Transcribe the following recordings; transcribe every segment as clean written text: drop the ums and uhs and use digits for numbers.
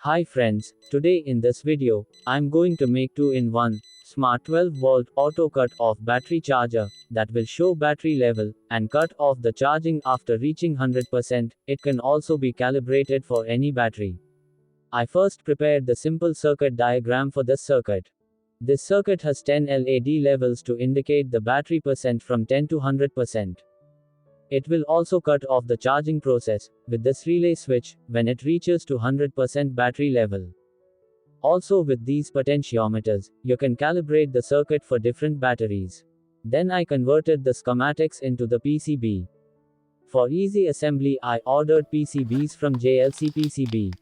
Hi friends, today in this video, I'm going to make 2-in-1 smart 12-volt auto cut off battery charger that will show battery level and cut off the charging after reaching 100%. It can also be calibrated for any battery. I first prepared the simple circuit diagram for this circuit. This circuit has 10 LED levels to indicate the battery percent from 10 to 100%. It will also cut off the charging process with this relay switch when it reaches to 100% battery level. Also with these potentiometers, you can calibrate the circuit for different batteries. Then I converted the schematics into the PCB. For easy assembly I ordered PCBs from JLC PCB.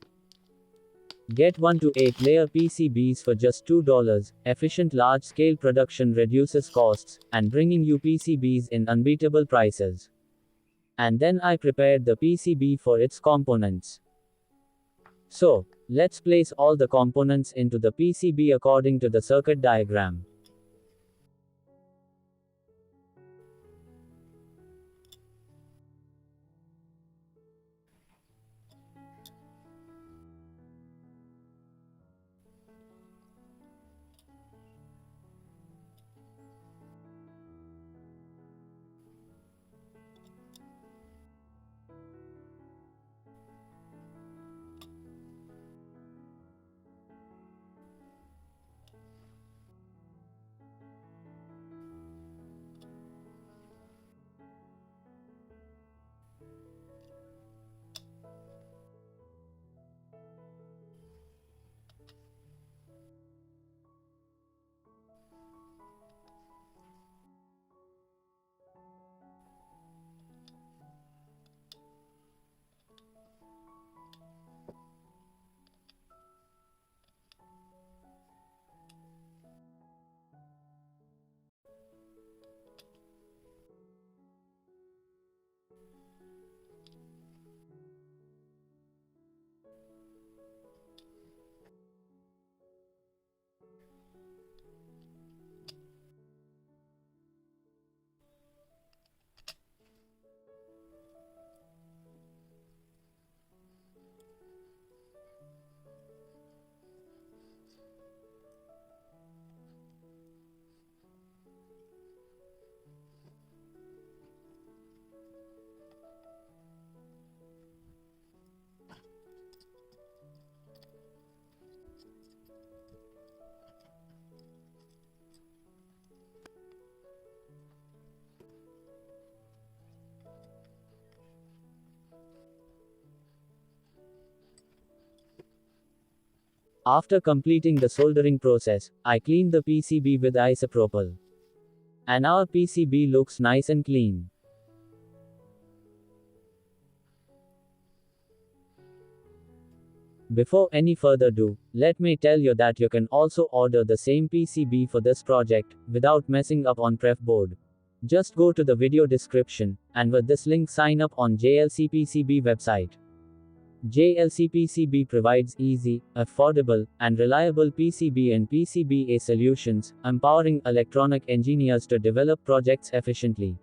Get 1 to 8 layer PCBs for just $2. Efficient large scale production reduces costs and bringing you PCBs in unbeatable prices. And then I prepared the PCB for its components. So, let's place all the components into the PCB according to the circuit diagram. After completing the soldering process, I cleaned the PCB with isopropyl. And our PCB looks nice and clean. Before any further ado, let me tell you that you can also order the same PCB for this project, without messing up on pref board. Just go to the video description, and with this link sign up on JLC PCB website. JLC PCB provides easy, affordable, and reliable PCB and PCBA solutions, empowering electronic engineers to develop projects efficiently.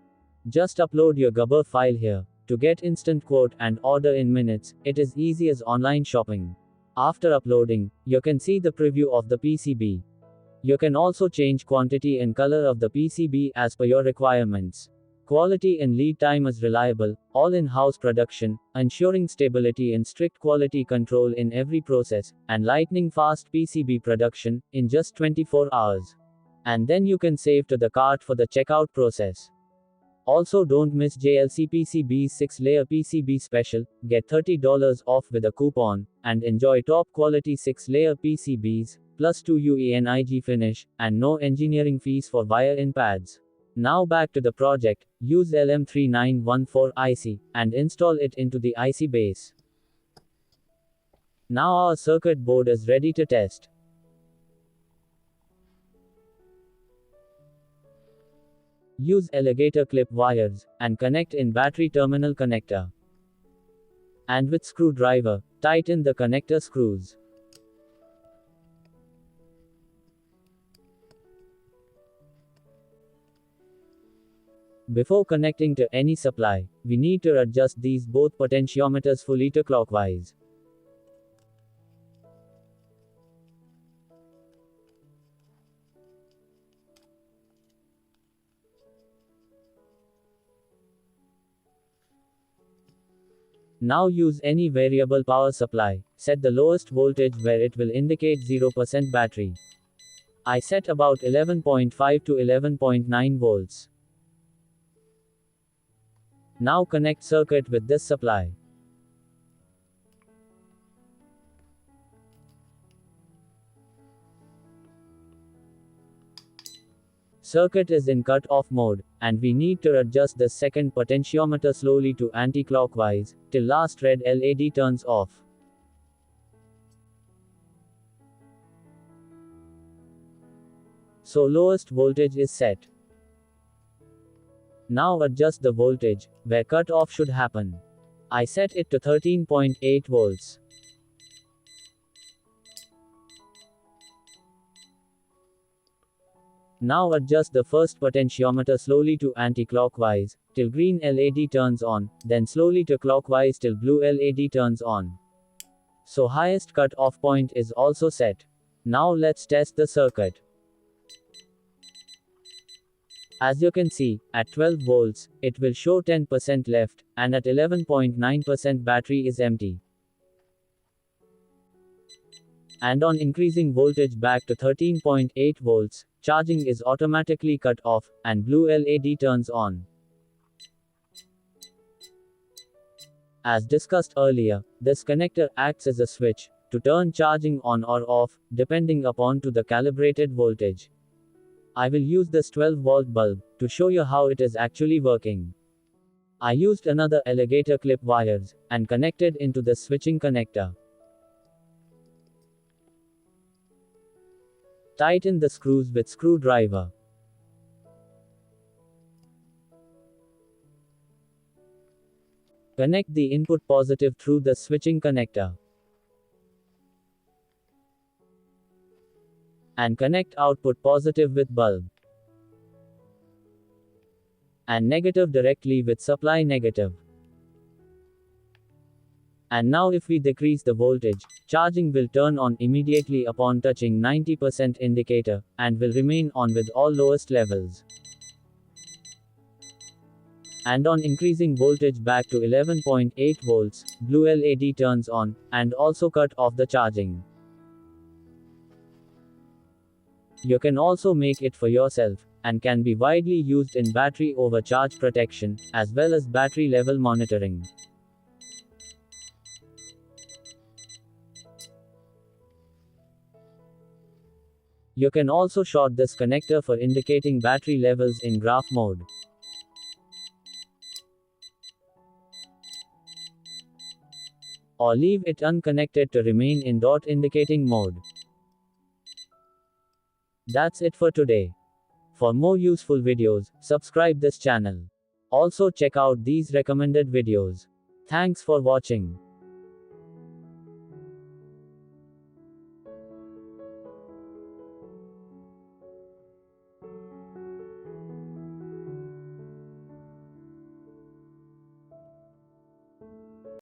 Just upload your Gerber file here. To get instant quote and order in minutes, it is easy as online shopping. After uploading, you can see the preview of the PCB. You can also change quantity and color of the PCB as per your requirements. Quality and lead time is reliable, all in-house production, ensuring stability and strict quality control in every process, and lightning fast PCB production, in just 24 hours. And then you can save to the cart for the checkout process. Also don't miss JLC PCB's 6-layer PCB special, get $30 off with a coupon, and enjoy top quality 6-layer PCBs, plus 2 UENIG finish, and no engineering fees for wire-in pads. Now back to the project, use LM3914 IC, and install it into the IC base. Now our circuit board is ready to test. Use alligator clip wires, and connect in battery terminal connector. And with screwdriver, tighten the connector screws. Before connecting to any supply, we need to adjust these both potentiometers fully to clockwise. Now use any variable power supply. Set the lowest voltage where it will indicate 0% battery. I set about 11.5 to 11.9 volts. Now connect circuit with this supply. Circuit is in cut-off mode, and we need to adjust the second potentiometer slowly to anti-clockwise, till last red LED turns off. So lowest voltage is set. Now adjust the voltage, where cut-off should happen. I set it to 13.8 volts. Now adjust the first potentiometer slowly to anti-clockwise, till green LED turns on, then slowly to clockwise till blue LED turns on. So highest cut-off point is also set. Now let's test the circuit. As you can see, at 12 volts, it will show 10% left, and at 11.9% battery is empty. And on increasing voltage back to 13.8 volts, charging is automatically cut off, and blue LED turns on. As discussed earlier, this connector acts as a switch, to turn charging on or off, depending upon to the calibrated voltage. I will use this 12-volt bulb, to show you how it is actually working. I used another alligator clip wires, and connected into the switching connector. Tighten the screws with screwdriver. Connect the input positive through the switching connector. And connect output positive with bulb. And negative directly with supply negative. And now if we decrease the voltage, charging will turn on immediately upon touching 90% indicator, and will remain on with all lowest levels. And on increasing voltage back to 11.8 volts, blue LED turns on, and also cut off the charging. You can also make it for yourself, and can be widely used in battery overcharge protection, as well as battery level monitoring. You can also short this connector for indicating battery levels in graph mode. Or leave it unconnected to remain in dot indicating mode. That's it for today. For more useful videos, subscribe this channel. Also check out these recommended videos. Thanks for watching.